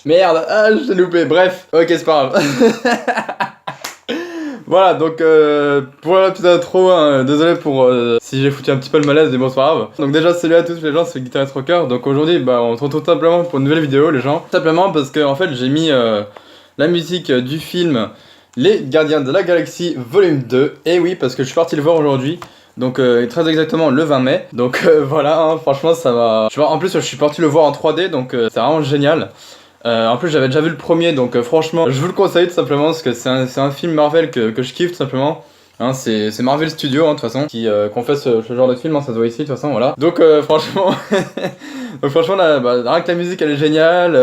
Merde, ah, je l'ai loupé, bref. Ok, c'est pas grave. Voilà, donc pour la petite intro, hein, désolé pour si j'ai foutu un petit peu le malaise, mais bon, c'est pas grave. Donc déjà, salut à tous les gens, c'est Guitariste Rocker. Donc aujourd'hui, bah, on se retrouve tout simplement pour une nouvelle vidéo, les gens. Simplement parce que, en fait, j'ai mis la musique du film Les Gardiens de la Galaxie Volume 2. Et oui, parce que je suis parti le voir aujourd'hui. Donc très exactement le 20 mai. Donc voilà, hein, franchement, ça va. En plus, je suis parti le voir en 3D, donc c'est vraiment génial. En plus j'avais déjà vu le premier, donc franchement je vous le conseille tout simplement parce que c'est un film Marvel que je kiffe tout simplement. Hein, c'est Marvel Studios hein, de toute façon qu'on fait ce genre de film, hein, ça se voit ici de toute façon, voilà. Donc franchement donc franchement là, bah, rien que la musique elle est géniale,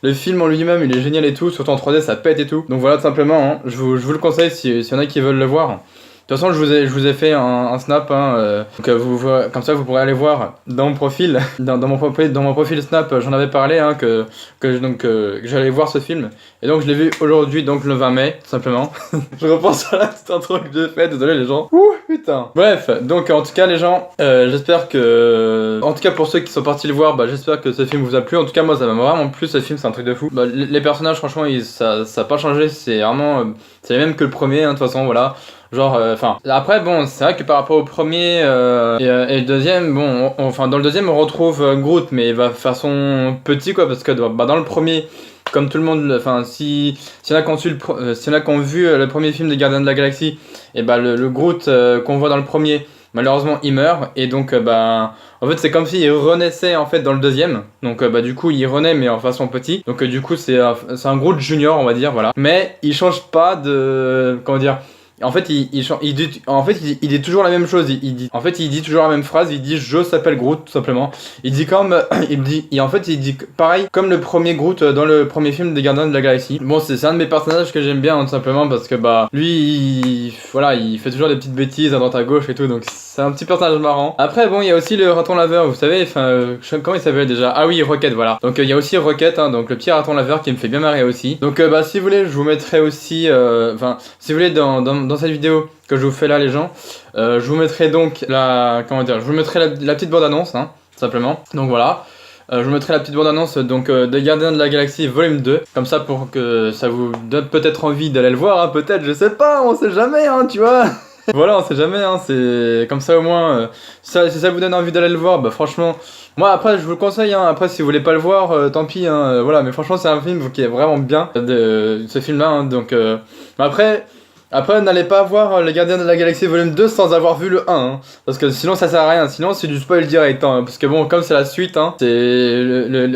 le film en lui-même il est génial et tout, surtout en 3D ça pète et tout. Donc voilà tout simplement, hein, je vous le conseille s'il y en a qui veulent le voir. De toute façon, je vous ai fait un snap, hein, donc comme ça vous pourrez aller voir dans mon profil, dans mon profil Snap, j'en avais parlé, hein, que j'allais voir ce film. Et donc je l'ai vu aujourd'hui, donc le 20 mai, tout simplement. Je repense à la petite intro que j'ai fait, désolé les gens. Ouh, putain. Bref, donc en tout cas les gens, j'espère que... En tout cas pour ceux qui sont partis le voir, bah, j'espère que ce film vous a plu. En tout cas moi ça m'a vraiment plu, ce film, c'est un truc de fou. Bah, les personnages franchement, ça a pas changé, c'est vraiment... c'est les mêmes que le premier, hein, de toute façon, voilà. Genre, enfin, après, bon, c'est vrai que par rapport au premier et le deuxième, bon, enfin, dans le deuxième, on retrouve Groot, mais il va faire son petit, quoi, parce que bah, dans le premier, comme tout le monde, enfin, si y en a qui ont vu le premier film des Gardiens de la Galaxie, et bah, le Groot qu'on voit dans le premier, malheureusement, il meurt, et donc, bah, en fait, c'est comme s'il renaissait, en fait, dans le deuxième, donc, bah, du coup, il renaît, mais en façon petit, donc, du coup, c'est un Groot junior, on va dire, voilà, mais il change pas de, comment dire. En fait, il dit toujours la même chose. Il dit toujours la même phrase. Il dit je s'appelle Groot tout simplement. Il dit comme il dit pareil comme le premier Groot dans le premier film des Gardiens de la Galaxie. Bon, c'est un de mes personnages que j'aime bien, hein, tout simplement parce que bah lui, il fait toujours des petites bêtises à droite à gauche et tout. Donc c'est un petit personnage marrant. Après bon, il y a aussi le raton laveur. Vous savez, comment il s'appelle déjà? Ah oui, Rocket, voilà. Donc il y a aussi Rocket, hein, donc le petit raton laveur qui me fait bien marrer aussi. Donc bah si vous voulez, je vous mettrai aussi, si vous voulez dans cette vidéo que je vous fais là les gens, je vous mettrai donc la petite bande-annonce, hein, simplement. Donc voilà, je vous mettrai la petite bande-annonce donc des Gardiens de la Galaxie volume 2, comme ça pour que ça vous donne peut-être envie d'aller le voir, hein, peut-être, je sais pas, on sait jamais, hein, tu vois. Voilà, on sait jamais, hein, c'est comme ça au moins, si ça vous donne envie d'aller le voir, bah franchement, moi après je vous le conseille, hein, après si vous voulez pas le voir, tant pis, hein, voilà, mais franchement c'est un film qui est vraiment bien, ce film-là, hein, donc après, n'allez pas voir Les Gardiens de la Galaxie Volume 2 sans avoir vu le 1, hein, parce que sinon ça sert à rien, sinon c'est du spoil direct, hein, parce que bon, comme c'est la suite, hein, c'est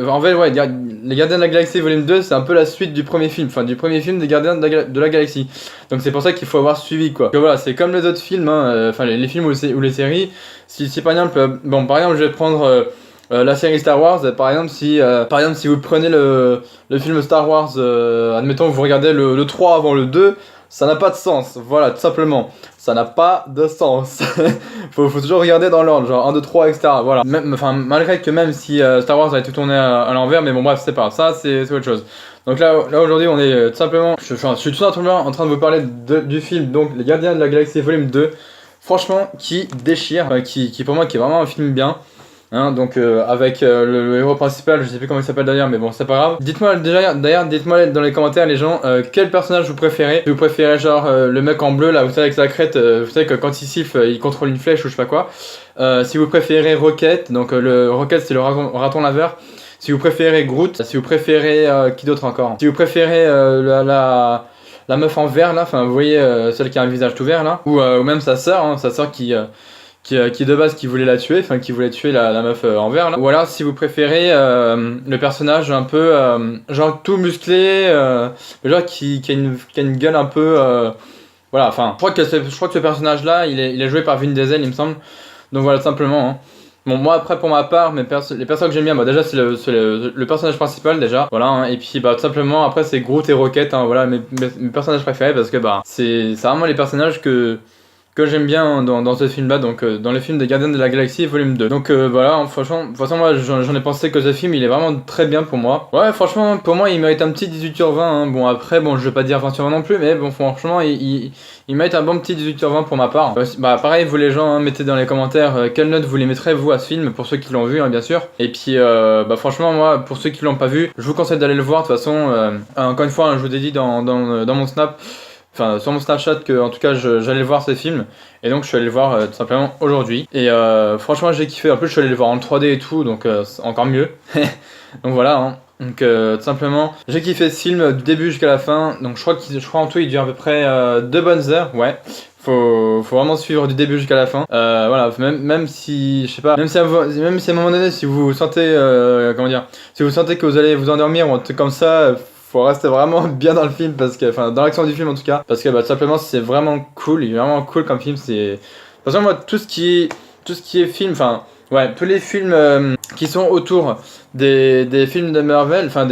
en fait, ouais, Les Gardiens de la Galaxie Volume 2, c'est un peu la suite du premier film, enfin du premier film des Gardiens de la Galaxie, donc c'est pour ça qu'il faut avoir suivi, quoi. Donc voilà, c'est comme les autres films, hein, enfin les films ou les séries, si par exemple, par exemple, je vais prendre... la série Star Wars, par exemple, si vous prenez le film Star Wars, admettons vous regardez le 3 avant le 2, ça n'a pas de sens, voilà, tout simplement. Ça n'a pas de sens. faut toujours regarder dans l'ordre, genre 1, 2, 3, etc. Voilà. Malgré que même si Star Wars a été tourné à l'envers, mais bon, bref, c'est pas grave, ça, c'est autre chose. Donc là aujourd'hui, on est tout simplement. Je suis tout simplement en train de vous parler du film, donc Les Gardiens de la Galaxie Volume 2. Franchement, qui déchire, qui pour moi, qui est vraiment un film bien. Hein, donc avec le héros principal, je sais plus comment il s'appelle d'ailleurs, mais bon c'est pas grave. Dites-moi dans les commentaires les gens, quel personnage vous préférez. Vous préférez genre le mec en bleu là, vous savez avec sa crête, vous savez que quand il siffle, il contrôle une flèche ou je sais pas quoi. Si vous préférez Rocket, donc le Rocket c'est le raton laveur. Si vous préférez Groot, si vous préférez qui d'autre encore. Si vous préférez la meuf en vert là, enfin vous voyez celle qui a un visage tout vert là, ou même sa sœur qui de base qui voulait la tuer, enfin qui voulait tuer la meuf en vert là. Ou alors si vous préférez le personnage un peu genre tout musclé, genre qui a une gueule un peu voilà, enfin je crois que ce personnage là il est joué par Vin Diesel il me semble. Donc voilà tout simplement, hein. Bon moi après pour ma part les personnes que j'aime bien, bah déjà c'est le personnage principal déjà, voilà, hein. Et puis bah tout simplement après c'est Groot et Rocket, hein, voilà mes personnages préférés parce que bah c'est vraiment les personnages que que j'aime bien dans ce film là, donc dans le film des Gardiens de la Galaxie volume 2. Donc voilà, franchement, de toute façon moi j'en ai pensé que ce film il est vraiment très bien pour moi. Ouais, franchement pour moi il mérite un petit 18/20 hein. Bon après bon je vais pas dire 20/20 non plus, mais bon franchement il mérite un bon petit 18/20 pour ma part. Bah pareil vous les gens hein, mettez dans les commentaires quelle note vous les mettrez vous à ce film, pour ceux qui l'ont vu hein, bien sûr. Et puis bah franchement moi pour ceux qui l'ont pas vu, je vous conseille d'aller le voir de toute façon. Encore une fois hein, je vous ai dit dans mon snap, enfin sur mon Snapchat, que en tout cas j'allais voir ce film, et donc je suis allé le voir tout simplement aujourd'hui, et franchement j'ai kiffé. En plus je suis allé le voir en 3D et tout, donc c'est encore mieux. Donc voilà hein. Donc tout simplement j'ai kiffé ce film du début jusqu'à la fin. Donc je crois en tout il dure à peu près 2 bonnes heures. Ouais, faut vraiment suivre du début jusqu'à la fin. Voilà, même si je sais pas, même si à un moment donné si vous sentez comment dire, si vous sentez que vous allez vous endormir ou un truc comme ça, faut rester vraiment bien dans le film, parce que, enfin dans l'action du film en tout cas, parce que bah tout simplement c'est vraiment cool, il est vraiment cool comme film. C'est de toute façon moi tout ce qui est film, enfin ouais, tous les films qui sont autour des films de Marvel, enfin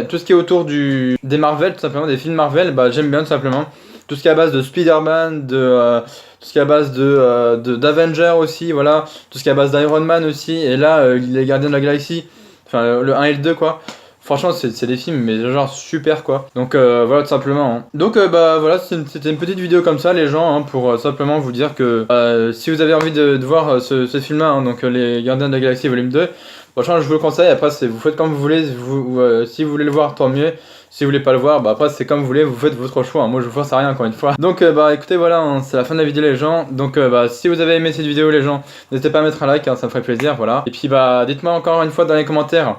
tout ce qui est autour des Marvel, tout simplement des films Marvel, bah j'aime bien tout simplement. Tout ce qui est à base de Spider-Man, tout ce qui est à base d'Avengers aussi, voilà, tout ce qui est à base d'Iron Man aussi, et là les Gardiens de la Galaxie, enfin le 1 et le 2 quoi. Franchement c'est des films mais genre super quoi. Donc voilà tout simplement hein. Donc bah voilà, c'était une petite vidéo comme ça les gens hein, pour simplement vous dire que si vous avez envie de voir ce film là hein, donc les Gardiens de la Galaxie volume 2, franchement je vous le conseille. Après vous faites comme vous voulez, si vous voulez le voir tant mieux, si vous voulez pas le voir, bah après c'est comme vous voulez, vous faites votre choix hein. Moi je vous force à rien encore une fois. Donc bah écoutez voilà hein, c'est la fin de la vidéo les gens. Donc bah si vous avez aimé cette vidéo les gens, n'hésitez pas à mettre un like hein, ça me ferait plaisir, voilà. Et puis bah dites-moi encore une fois dans les commentaires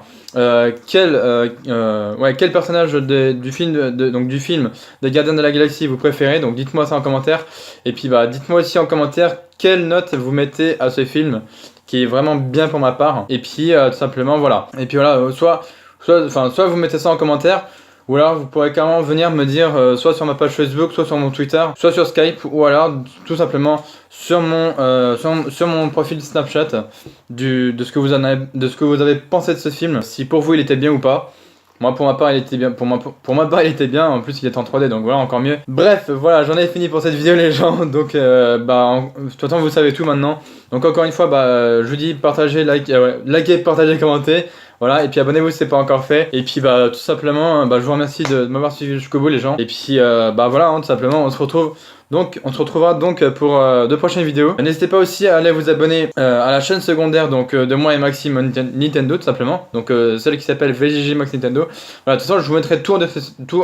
quel personnage du film des Gardiens de la Galaxie vous préférez. Donc dites-moi ça en commentaire. Et puis bah dites-moi aussi en commentaire quelle note vous mettez à ce film qui est vraiment bien pour ma part. Et puis tout simplement voilà. Et puis voilà, soit vous mettez ça en commentaire, ou alors vous pourrez carrément venir me dire soit sur ma page Facebook, soit sur mon Twitter, soit sur Skype, ou alors tout simplement sur mon profil Snapchat de ce que vous avez pensé de ce film, si pour vous il était bien ou pas. Moi pour ma part il était bien, pour ma part il était bien, en plus il est en 3D donc voilà encore mieux. Bref voilà, j'en ai fini pour cette vidéo les gens. Donc de toute façon vous savez tout maintenant. Donc encore une fois bah je vous dis partagez, likez, partagez, commentez. Voilà, et puis abonnez-vous si c'est pas encore fait. Et puis bah tout simplement bah je vous remercie de m'avoir suivi jusqu'au bout les gens. Et puis bah voilà hein, tout simplement on se retrouvera donc pour de prochaines vidéos. N'hésitez pas aussi à aller vous abonner à la chaîne secondaire donc de moi et Maxime Nintendo tout simplement. Donc celle qui s'appelle VGG Max Nintendo. Voilà, de toute façon je vous mettrai tout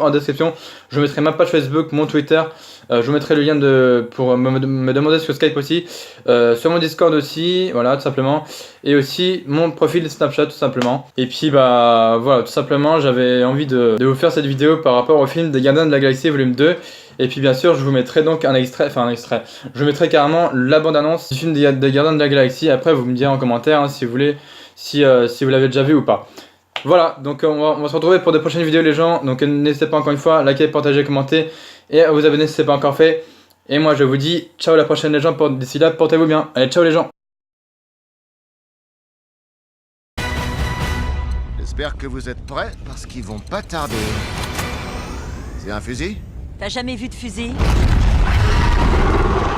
en description. Je vous mettrai ma page Facebook, mon Twitter. Je vous mettrai le lien pour me demander sur Skype aussi, sur mon Discord aussi, voilà tout simplement, et aussi mon profil Snapchat tout simplement. Et puis bah voilà tout simplement j'avais envie de vous faire cette vidéo par rapport au film des Gardiens de la Galaxie volume 2. Et puis bien sûr je vous mettrai donc un extrait, je vous mettrai carrément la bande-annonce du film des Gardiens de la Galaxie. Après vous me direz en commentaire hein, si vous voulez, si vous l'avez déjà vu ou pas. Voilà, donc on va se retrouver pour de prochaines vidéos les gens. Donc n'hésitez pas encore une fois à liker, partager, commenter et à vous abonner si ce n'est pas encore fait. Et moi je vous dis ciao à la prochaine les gens, d'ici là portez-vous bien. Allez ciao les gens. J'espère que vous êtes prêts parce qu'ils vont pas tarder. C'est un fusil? T'as jamais vu de fusil?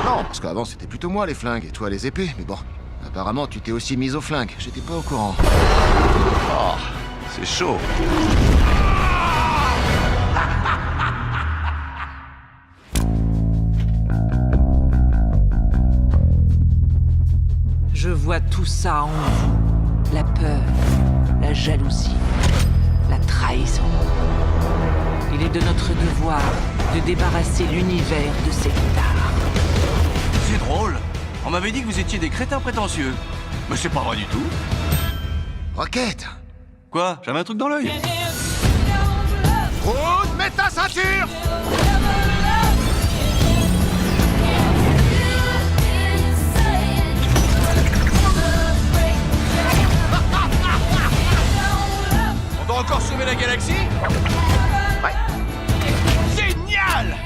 Non, parce qu'avant c'était plutôt moi les flingues et toi les épées, mais bon. Apparemment tu t'es aussi mise aux flingues, j'étais pas au courant. Oh, c'est chaud. Je vois tout ça en vous. La peur, la jalousie, la trahison. Il est de notre devoir de débarrasser l'univers de ces guitares. C'est drôle. On m'avait dit que vous étiez des crétins prétentieux. Mais c'est pas vrai du tout. Rocket! Quoi? J'avais un truc dans l'œil. Groot, mets ta ceinture! On doit encore sauver la galaxie? Ouais. Génial!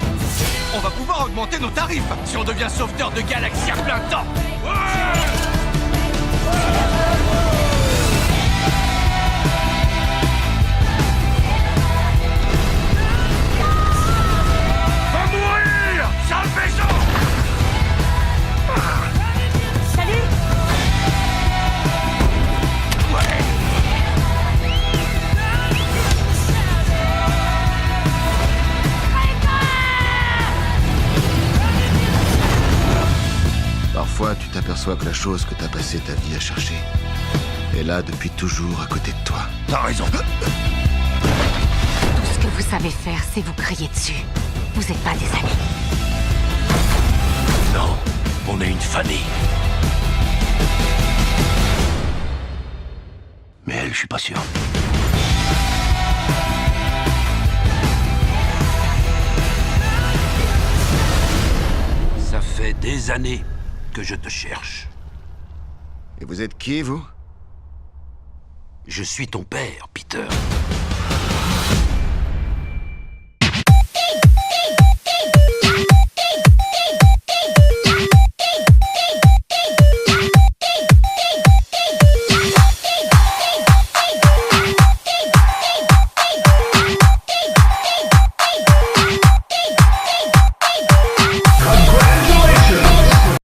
On va pouvoir augmenter nos tarifs si on devient sauveteur de galaxie à plein temps. Ouais! Va mourir, sale péchant! Parfois, tu t'aperçois que la chose que t'as passé ta vie à chercher est là depuis toujours à côté de toi. T'as raison. Tout ce que vous savez faire, c'est vous crier dessus. Vous êtes pas des amis. Non, on est une famille. Mais elle, je suis pas sûr. Ça fait des années que je te cherche. Et vous êtes qui, vous? Je suis ton père, Peter.